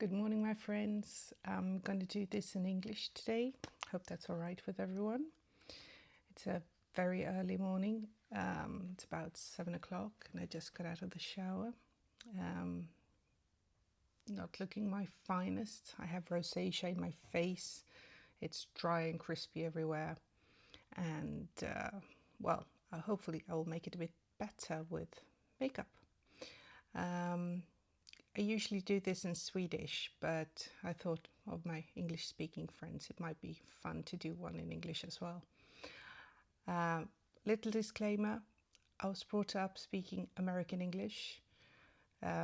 Good morning, my friends. I'm going to do this in English today. Hope that's all right with everyone. It's a very early morning. It's about 7 o'clock and I just got out of the shower. Not looking my finest. I have rosacea in my face. It's dry and crispy everywhere. And, hopefully I will make it a bit better with makeup. I usually do this in Swedish, but I thought of my English-speaking friends, it might be fun to do one in English as well. Little disclaimer, I was brought up speaking American English.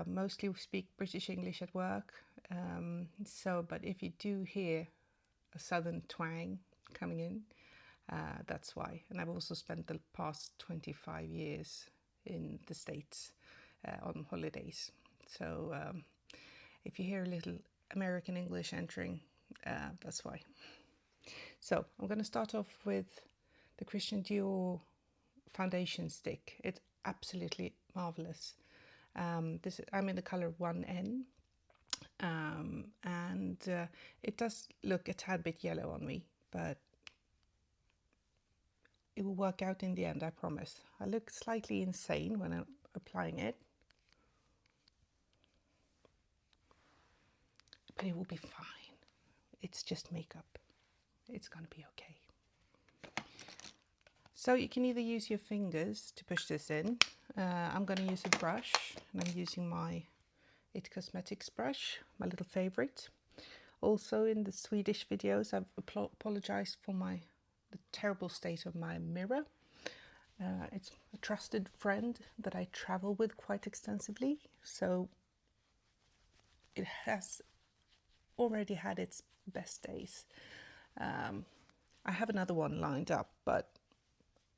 Mostly we speak British English at work. But if you do hear a southern twang coming in, that's why. And I've also spent the past 25 years in the States on holidays. So if you hear a little American English entering, that's why. So I'm going to start off with the Christian Dior foundation stick. It's absolutely marvelous. I'm in the color 1N, and it does look a tad bit yellow on me, but it will work out in the end, I promise. I look slightly insane when I'm applying it, but it will be fine. It's just makeup. It's going to be okay. So you can either use your fingers to push this in. I'm going to use a brush, and I'm using my It Cosmetics brush, my little favorite. Also in the Swedish videos, I've apologized for the terrible state of my mirror. It's a trusted friend that I travel with quite extensively, so it has already had its best days. I have another one lined up, but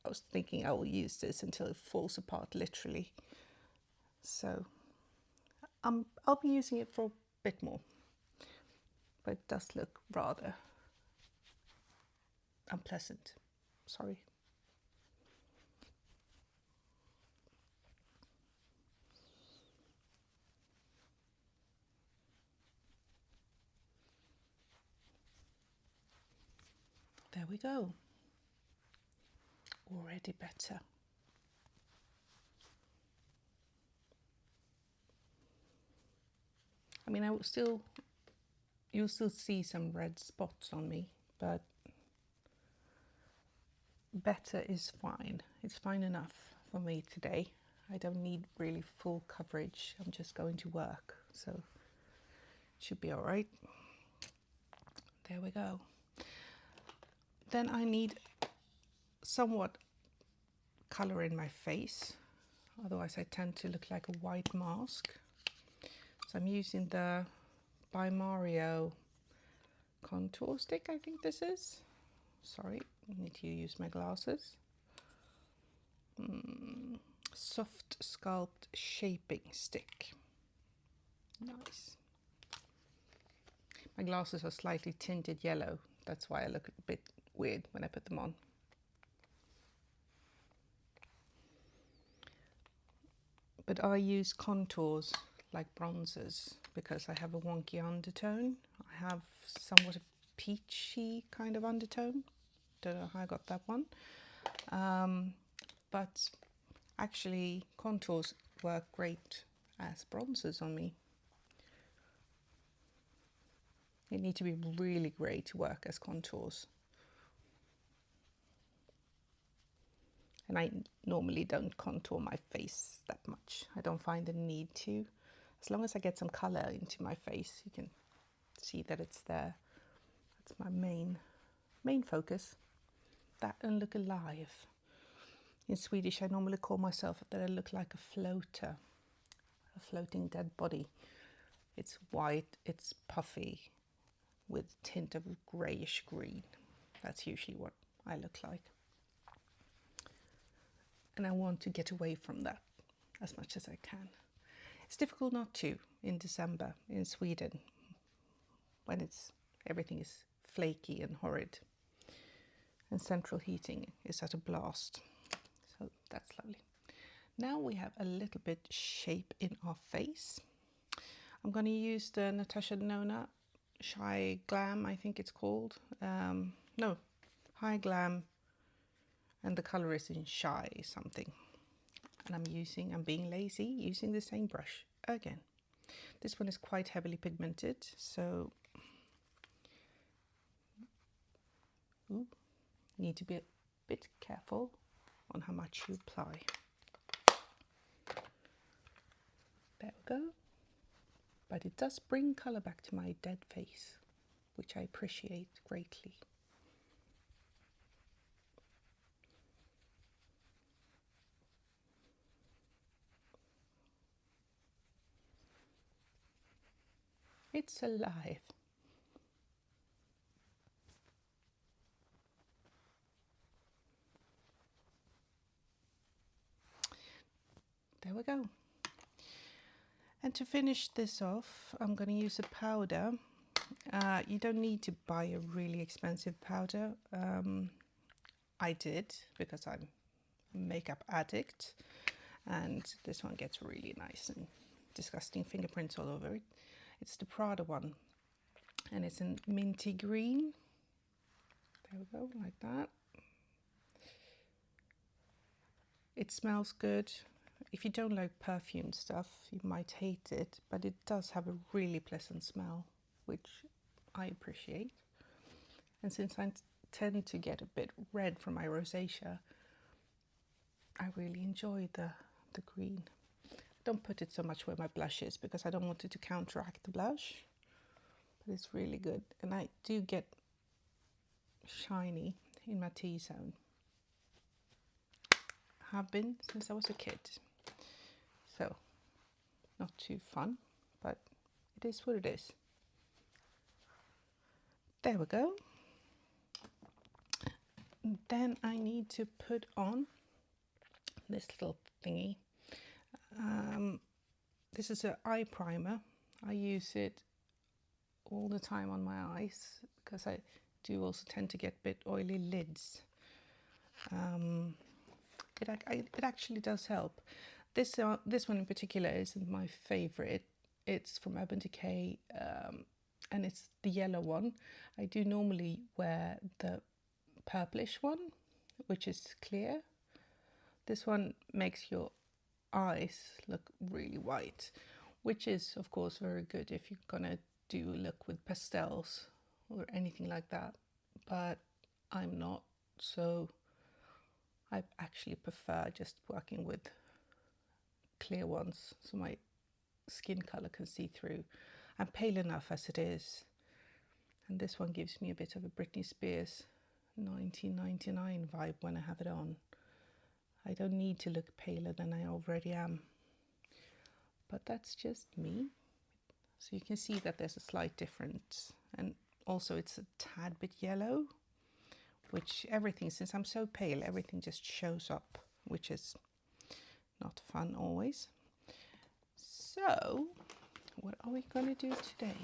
I was thinking I will use this until it falls apart, literally. So I'll be using it for a bit more, but it does look rather unpleasant. Sorry. There we go. Already better. I mean, you'll still see some red spots on me, but better is fine. It's fine enough for me today. I don't need really full coverage. I'm just going to work, so it should be all right. There we go. Then I need somewhat color in my face, otherwise I tend to look like a white mask. So I'm using the By Mario contour stick, I think this is. Sorry, I need to use my glasses. Soft Sculpt Shaping Stick. Nice. My glasses are slightly tinted yellow. That's why I look a bit weird when I put them on. But I use contours like bronzers because I have a wonky undertone. I have somewhat a peachy kind of undertone. Don't know how I got that one. But actually contours work great as bronzers on me. You need to be really great to work as contours. And I normally don't contour my face that much. I don't find the need to. As long as I get some color into my face, you can see that it's there. That's my main focus. That and look alive. In Swedish, I normally call myself that I look like a floater, a floating dead body. It's white, it's puffy, with a tint of greyish green. That's usually what I look like. And I want to get away from that as much as I can. It's difficult not to in December in Sweden, when everything is flaky and horrid, and central heating is at a blast. So that's lovely. Now we have a little bit shape in our face. I'm going to use the Natasha Denona Shy Glam, I think it's called. No, High Glam, and the color is in Shy something. And I'm being lazy, using the same brush again. This one is quite heavily pigmented, so need to be a bit careful on how much you apply. There we go. But it does bring colour back to my dead face, which I appreciate greatly. It's alive. There we go. And to finish this off, I'm going to use a powder. You don't need to buy a really expensive powder. I did, because I'm a makeup addict, and this one gets really nice and disgusting fingerprints all over it. It's the Prada one, and it's in minty green. There we go, like that. It smells good. If you don't like perfume stuff, you might hate it, but it does have a really pleasant smell, which I appreciate. And since I tend to get a bit red from my rosacea, I really enjoy the green. Don't put it so much where my blush is, because I don't want it to counteract the blush, but it's really good. And I do get shiny in my T-zone. Have been since I was a kid. So, not too fun, but it is what it is. There we go. Then I need to put on this little thingy. This is an eye primer. I use it all the time on my eyes, because I do also tend to get a bit oily lids. It actually does help. This one in particular isn't my favorite. It's from Urban Decay, and it's the yellow one. I do normally wear the purplish one, which is clear. This one makes your eyes look really white, which is of course very good if you're gonna do a look with pastels or anything like that, but I'm not, so I actually prefer just working with clear ones so my skin color can see through. I'm pale enough as it is, and this one gives me a bit of a Britney Spears 1999 vibe when I have it on. I don't need to look paler than I already am, but that's just me. So you can see that there's a slight difference, and also it's a tad bit yellow, which everything, since I'm so pale, everything just shows up, which is not fun always. So what are we going to do today?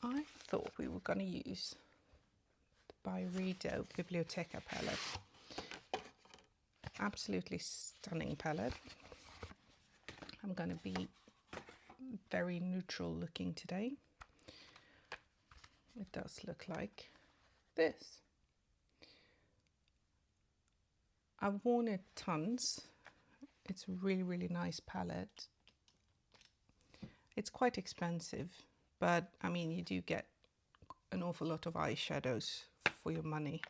I thought we were going to use the Byredo Bibliophilia palette. Absolutely stunning palette. I'm going to be very neutral looking today. It does look like this. I've worn it tons. It's a really, really nice palette. It's quite expensive, but I mean, you do get an awful lot of eyeshadows for your money.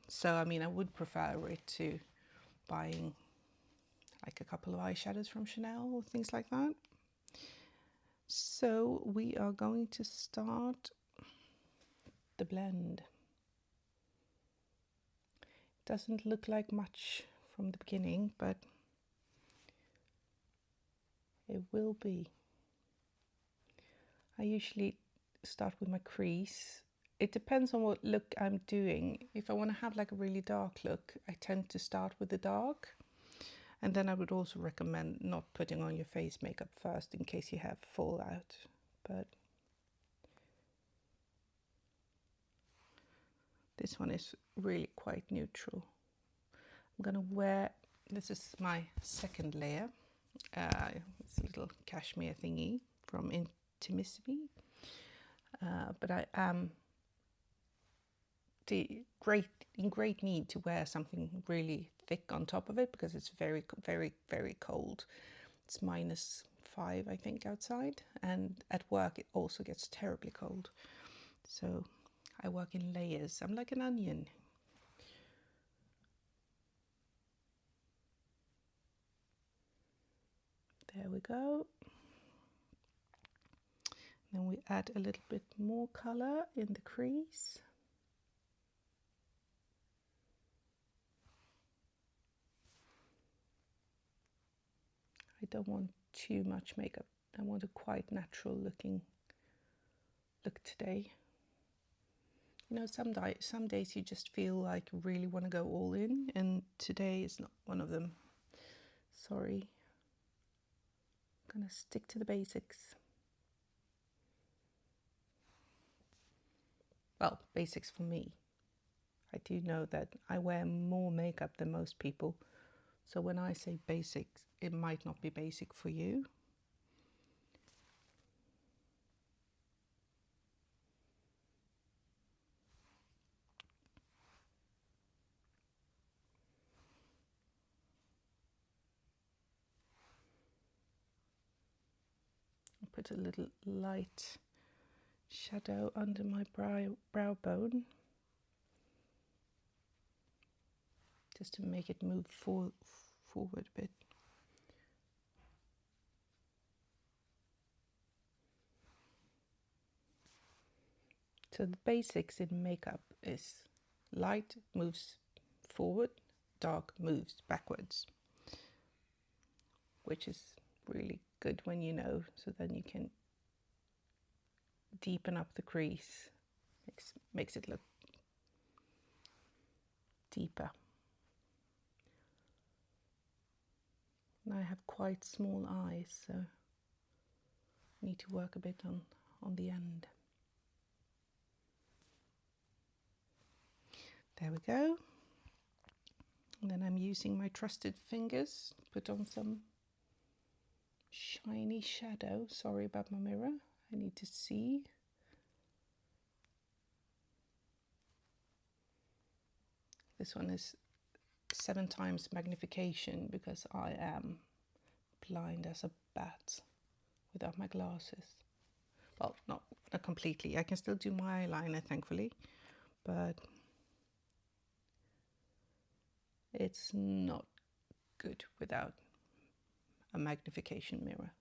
So I mean, I would prefer it to buying like a couple of eyeshadows from Chanel or things like that. So we are going to start the blend. Doesn't look like much from the beginning, but it will be. I usually start with my crease. It depends on what look I'm doing. If I want to have like a really dark look, I tend to start with the dark. And then I would also recommend not putting on your face makeup first in case you have fallout. But this one is really quite neutral. I'm gonna wear, this is my second layer. It's a little cashmere thingy from Intimissimi. But I am in great need to wear something really thick on top of it because it's very, very, very cold. It's -5, I think, outside, and at work it also gets terribly cold. So I work in layers. I'm like an onion. There we go. Then we add a little bit more color in the crease. I don't want too much makeup. I want a quite natural looking look today. You know, some days you just feel like you really want to go all in, and today is not one of them. Sorry. I'm gonna stick to the basics. Well, basics for me. I do know that I wear more makeup than most people, so when I say basics, it might not be basic for you. I'll put a little light shadow under my brow bone, just to make it move forward a bit. So the basics in makeup is light moves forward, dark moves backwards, which is really good when you know, so then you can deepen up the crease, makes it look deeper. And I have quite small eyes, so I need to work a bit on the end. There we go. And then I'm using my trusted fingers to put on some shiny shadow. Sorry about my mirror, I need to see. This one is 7 times magnification because I am blind as a bat without my glasses. Well, not completely. I can still do my eyeliner, thankfully, but it's not good without a magnification mirror.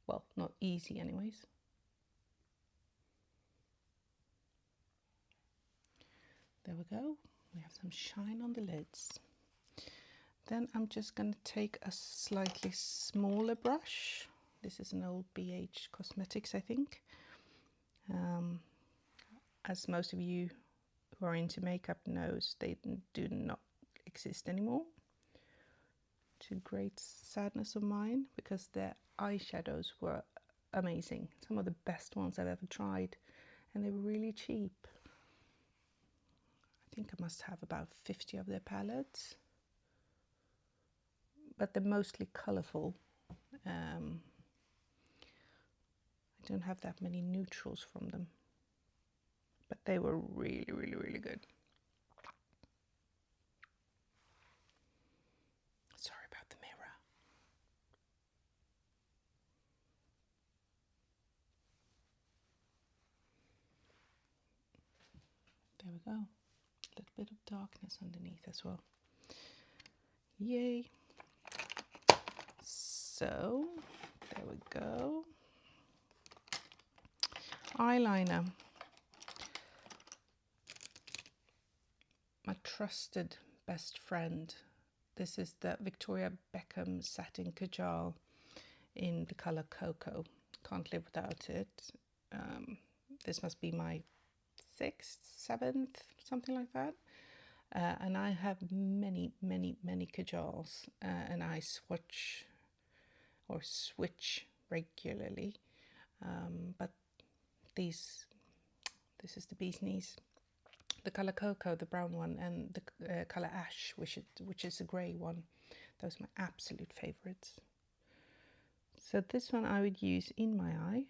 Well, not easy anyways. There we go. We have some shine on the lids. Then I'm just going to take a slightly smaller brush. This is an old BH Cosmetics, I think. As most of you who are into makeup knows, they do not exist anymore. To great sadness of mine, because their eyeshadows were amazing. Some of the best ones I've ever tried, and they were really cheap. I think I must have about 50 of their palettes, but they're mostly colourful. I don't have that many neutrals from them, but they were really, really, really good. Sorry about the mirror. There we go. A little bit of darkness underneath as well. Yay. So, there we go. Eyeliner. My trusted best friend. This is the Victoria Beckham Satin Kajal in the colour Cocoa. Can't live without it. This must be my 6th, 7th, something like that. And I have many, many, many Kajals, and I switch regularly. But this is the bee's knees. The colour Cocoa, the brown one, and the colour Ash, which is a grey one. Those are my absolute favorites. So this one I would use in my eye.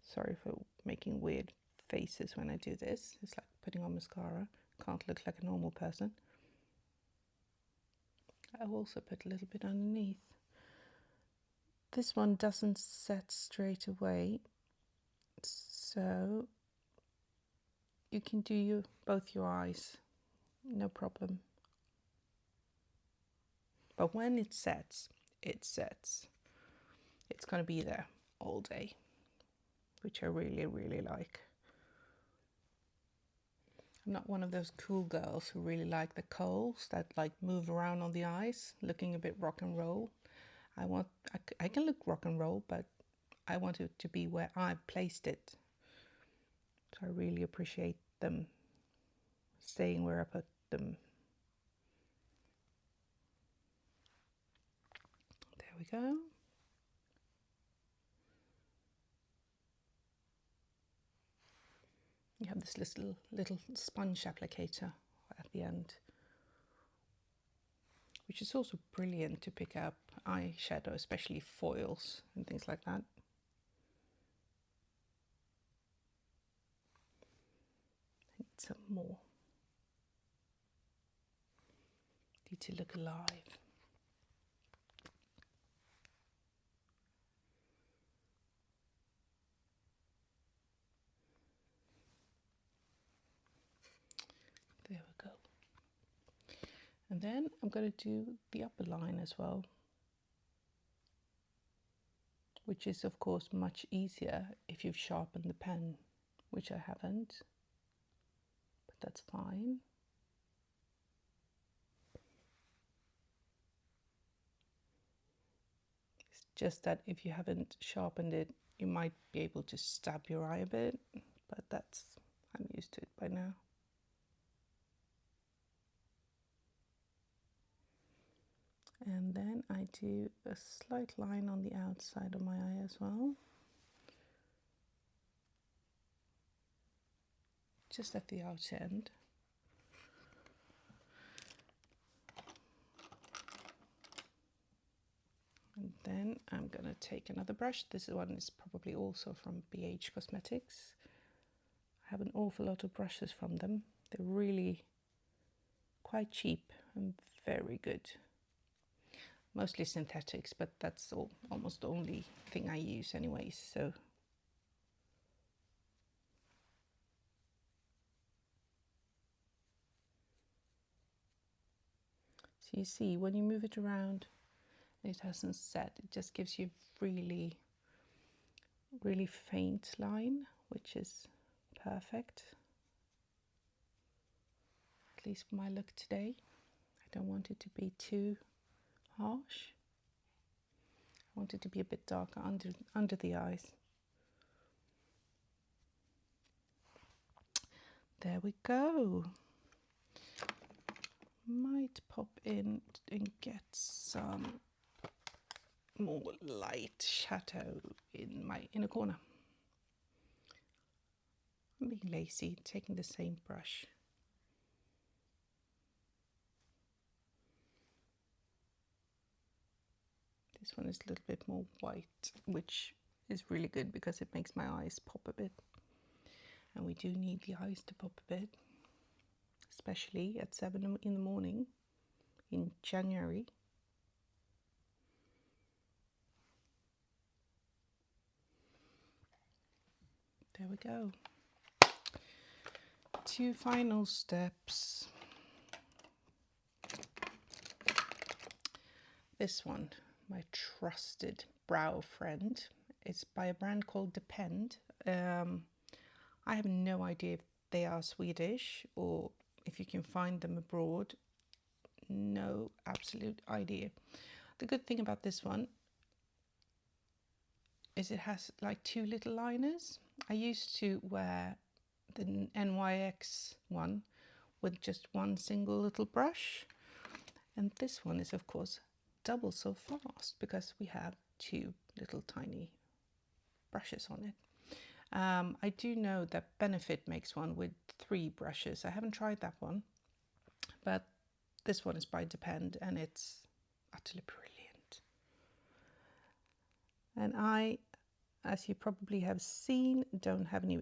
Sorry for making weird faces when I do this. It's like putting on mascara. Can't look like a normal person. I'll also put a little bit underneath. This one doesn't set straight away, so you can do both your eyes, no problem. But when it sets, it sets. It's going to be there all day, which I really, really like. I'm not one of those cool girls who really like the coals that like move around on the eyes, looking a bit rock and roll. I can look rock and roll, but I want it to be where I placed it. So I really appreciate them staying where I put them. There we go. You have this little sponge applicator at the end, which is also brilliant to pick up eyeshadow, especially foils and things like that. I need some more. Need to look alive. There we go. And then I'm going to do the upper line as well, which is of course much easier if you've sharpened the pen, which I haven't, but that's fine. It's just that if you haven't sharpened it, you might be able to stab your eye a bit, but I'm used to it by now. And then I do a slight line on the outside of my eye as well, just at the outer end. And then I'm going to take another brush. This one is probably also from BH Cosmetics. I have an awful lot of brushes from them. They're really quite cheap and very good. Mostly synthetics, but that's almost the only thing I use anyways, so. So you see, when you move it around, it hasn't set. It just gives you really, really faint line, which is perfect. At least for my look today. I don't want it to be too harsh. I want it to be a bit darker under the eyes. There we go. Might pop in and get some more light shadow in my inner corner. I'm being lazy, taking the same brush. This one is a little bit more white, which is really good because it makes my eyes pop a bit. And we do need the eyes to pop a bit, especially at 7 in the morning in January. There we go. 2 final steps. This one, my trusted brow friend. It's by a brand called Depend. I have no idea if they are Swedish or if you can find them abroad. No absolute idea. The good thing about this one is it has like 2 little liners. I used to wear the NYX one with just one single little brush, and this one is of course double so fast because we have 2 little tiny brushes on it. I do know that Benefit makes one with 3 brushes. I haven't tried that one, but This one is by Depend and it's utterly brilliant. And I, as you probably have seen, don't have any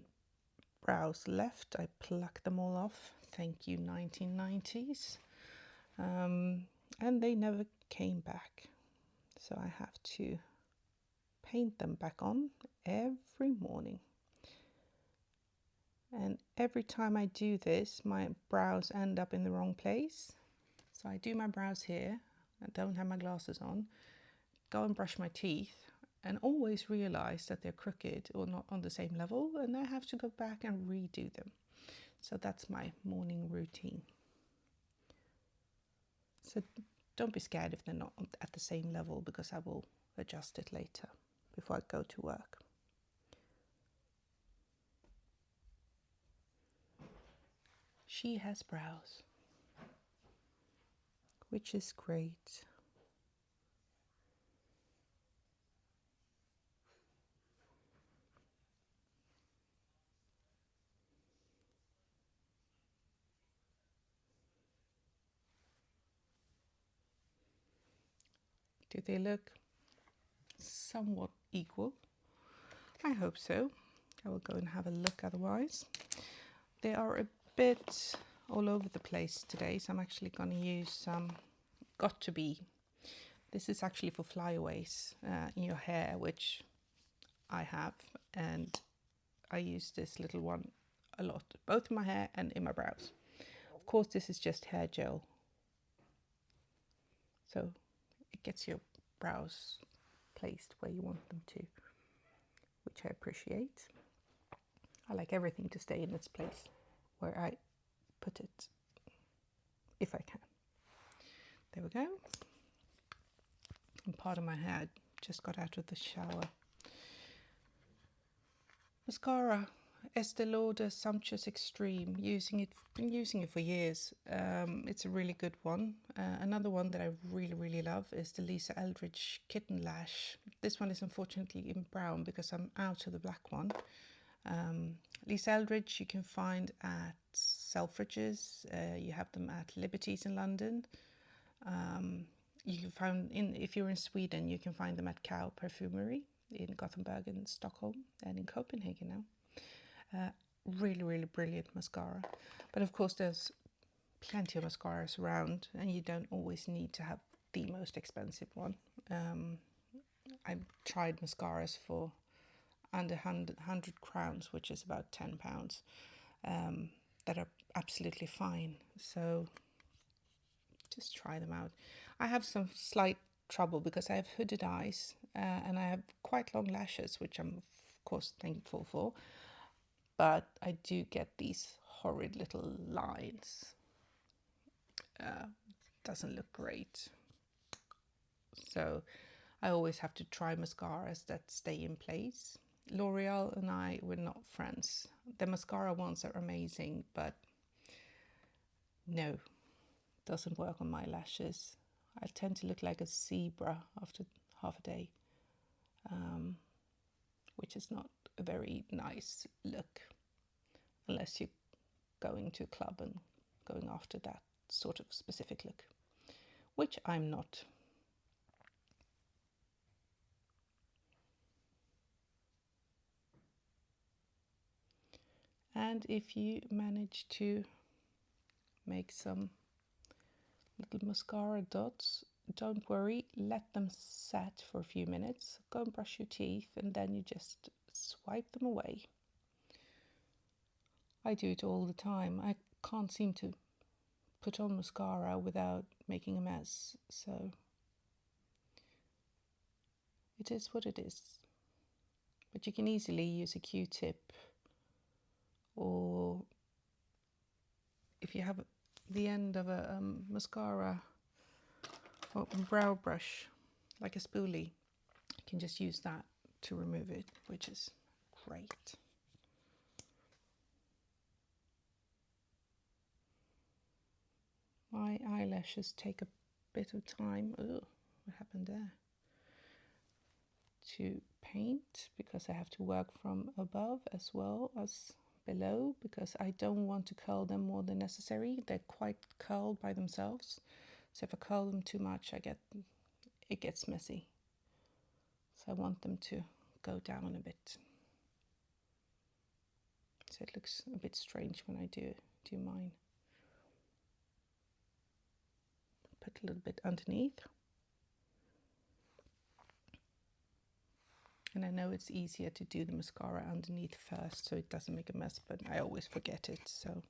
brows left. I plucked them all off. Thank you, 1990s. And they never came back. So I have to paint them back on every morning. And every time I do this, my brows end up in the wrong place. So I do my brows here. I don't have my glasses on. Go and brush my teeth and always realize that they're crooked or not on the same level, and I have to go back and redo them. So that's my morning routine. So don't be scared if they're not at the same level, because I will adjust it later before I go to work. She has brows, which is great. Do they look somewhat equal? I hope so. I will go and have a look otherwise. They are a bit all over the place today, so I'm actually going to use some Got To Be. This is actually for flyaways in your hair, which I have, and I use this little one a lot, both in my hair and in my brows. Of course, this is just hair gel, so it gets your brows placed where you want them to, which I appreciate. I like everything to stay in its place where I put it, if I can. There we go. And part of my hair just got out of the shower. Mascara, Estee Lauder Sumptuous Extreme. Been using it for years. It's a really good one. Another one that I really love is the Lisa Eldridge Kitten Lash. This one is unfortunately in brown because I'm out of the black one. Lisa Eldridge you can find at Selfridges. You have them at Liberties in London. You can find, if you're in Sweden, you can find them at Cow Perfumery in Gothenburg and Stockholm, and in Copenhagen now. Really brilliant mascara. But of course there's plenty of mascaras around, and you don't always need to have the most expensive one. I've tried mascaras for under 100 crowns, which is about £10, that are absolutely fine. So just try them out. I have some slight trouble because I have hooded eyes and I have quite long lashes, which I'm of course thankful for, but I do get these horrid little lines. Doesn't look great. So I always have to try mascaras that stay in place. L'Oreal and I were not friends. The mascara ones are amazing, but no, doesn't work on my lashes. I tend to look like a zebra after half a day, which is not a very nice look unless you're going to a club and going after that sort of specific look, which I'm not. And if you manage to make some little mascara dots, don't worry, let them set for a few minutes. Go and brush your teeth and then you just swipe them away. I do it all the time. I can't seem to put on mascara without making a mess, so it is what it is. But you can easily use a Q-tip, or if you have the end of a mascara or brow brush, like a spoolie, you can just use that to remove it, which is great. My eyelashes take a bit of time. Oh, what happened there? To paint, because I have to work from above as well as below because I don't want to curl them more than necessary. They're quite curled by themselves. So if I curl them too much, it gets messy. So I want them to go down a bit. So it looks a bit strange when I do mine. Put a little bit underneath. And I know it's easier to do the mascara underneath first so it doesn't make a mess, but I always forget it, so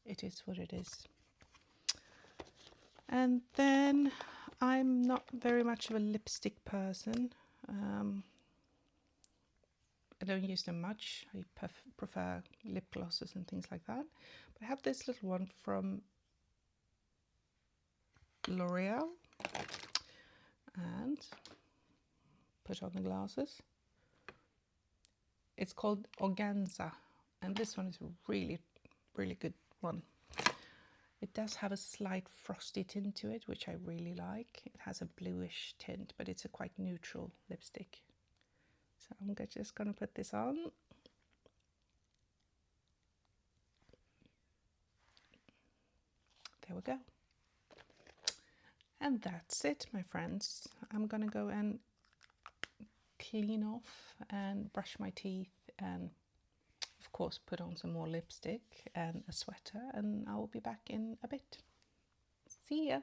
it is what it is. And then I'm not very much of a lipstick person. I don't use them much. I prefer lip glosses and things like that. But I have this little one from L'Oreal, and put on the glasses. It's called Organza, and this one is a really, really good one. It does have a slight frosty tint to it, which I really like. It has a bluish tint, but it's a quite neutral lipstick. So I'm just going to put this on. There we go. And that's it, my friends. I'm going to go and clean off and brush my teeth and of course put on some more lipstick and a sweater, and I will be back in a bit. See ya.